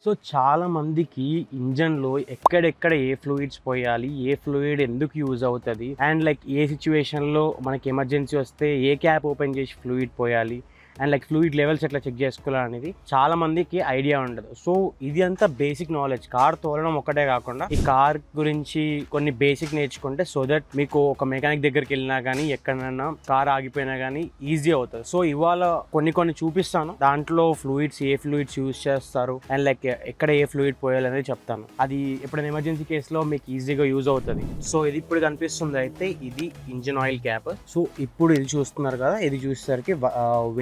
So చాలా మందికి ఇంజన్లో ఎక్కడెక్కడ ఏ ఫ్లూయిడ్స్ పోయాలి, ఏ ఫ్లూయిడ్ ఎందుకు యూజ్ అవుతుంది, అండ్ లైక్ ఏ సిచ్యువేషన్లో మనకి ఎమర్జెన్సీ వస్తే ఏ క్యాప్ ఓపెన్ చేసి ఫ్లూయిడ్ పోయాలి, అండ్ లైక్ ఫ్లూయిడ్ లెవెల్స్ ఎట్లా చెక్ చేసుకోవాలనేది చాలా మందికి ఐడియా ఉండదు. సో ఇది అంతా బేసిక్ నాలెడ్జ్. కార్ తోలడం ఒకటే కాకుండా ఈ కార్ గురించి కొన్ని బేసిక్ నేర్చుకుంటే సో దట్ మీకు ఒక మెకానిక్ దగ్గరికి వెళ్ళినా కానీ ఎక్కడైనా కార్ ఆగిపోయినా కానీ ఈజీ అవుతుంది. సో ఇవాళ కొన్ని చూపిస్తాను. దాంట్లో ఫ్లూయిడ్స్, ఏ ఫ్లూయిడ్స్ యూజ్ చేస్తారు అండ్ లైక్ ఎక్కడ ఏ ఫ్లూయిడ్ పోయాలి అనేది చెప్తాను. అది ఎప్పుడైనా ఎమర్జెన్సీ కేసులో మీకు ఈజీగా యూజ్ అవుతుంది. సో ఇది ఇప్పుడు కనిపిస్తుంది అయితే ఇది ఇంజిన్ ఆయిల్ క్యాప్. సో ఇప్పుడు ఇది చూస్తున్నారు కదా, ఇది చూసేసరికి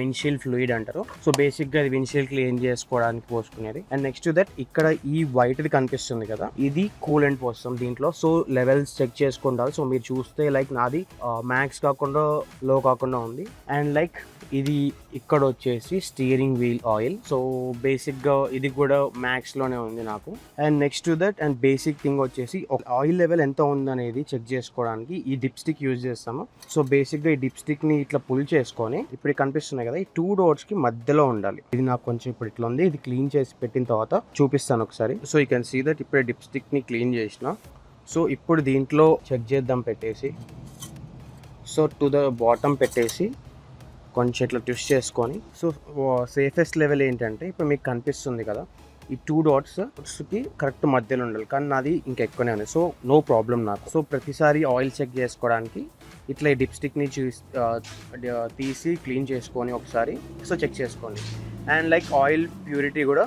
విండ్షీల్డ్ ఫ్లూయిడ్ అంటారు. సో బేసిక్ గా ఇది విండ్షీల్డ్ క్లీన్ చేసుకోవడానికి పోసుకునేది. అండ్ నెక్స్ట్ దట్ ఇక్కడ ఈ వైట్ ది కనిపిస్తుంది కదా, ఇది కూలెంట్ పోస్తాం దీంట్లో. సో లెవెల్స్ చెక్ చేసుకుంటారు. సో మీరు చూస్తే లైక్ నాది మ్యాక్స్ కాకుండా లో కాకుండా ఉంది. అండ్ లైక్ ఇది ఇక్కడ వచ్చేసి steering wheel oil. So basic గా ఇది కూడా మ్యాక్స్ లోనే ఉంది నాకు. And next to that and basic thing వచ్చేసి ఆయిల్ లెవెల్ ఎంత ఉందనేది చెక్ చేసుకోవడానికి ఈ డిప్ స్టిక్ యూజ్ చేస్తాము. సో బేసిక్ గా ఈ డిప్ స్టిక్ ని ఇట్లా పుల్ చేసుకొని ఇప్పుడు కనిపిస్తున్నాయి కదా, ఈ 2 డోర్స్ కి మధ్యలో ఉండాలి. ఇది నాకు కొంచెం ఇప్పుడు ఇట్లా ఉంది. ఇది క్లీన్ చేసి పెట్టిన తర్వాత చూపిస్తాను ఒకసారి. So you can see that ఇప్పుడు డిప్ స్టిక్ ని క్లీన్ చేసిన. సో ఇప్పుడు దీంట్లో చెక్ చేద్దాం పెట్టేసి. సో టు ద బాటమ్ పెట్టేసి కొంచెం ఇట్లా ట్విస్ట్ చేసుకొని. సో సేఫెస్ట్ లెవెల్ ఏంటంటే ఇప్పుడు మీకు కనిపిస్తుంది కదా, ఈ 2 డాట్స్కి కరెక్ట్ మధ్యలో ఉండాలి. కానీ నాది ఇంకా ఎక్కువనే ఉంది. సో నో ప్రాబ్లం నాకు. సో ప్రతిసారి ఆయిల్ చెక్ చేసుకోవడానికి ఇట్లా ఈ డిప్ స్టిక్ని తీసి క్లీన్ చేసుకొని ఒకసారి సో చెక్ చేసుకోండి. అండ్ లైక్ ఆయిల్ ప్యూరిటీ కూడా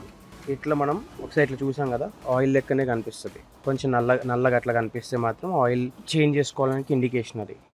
ఇట్లా మనం ఒకసారి ఇట్లా చూసాం కదా, ఆయిల్ లెక్కనే కనిపిస్తుంది. కొంచెం నల్లగా అట్లా కనిపిస్తే మాత్రం ఆయిల్ చేంజ్ చేసుకోవడానికి ఇండికేషన్ అది.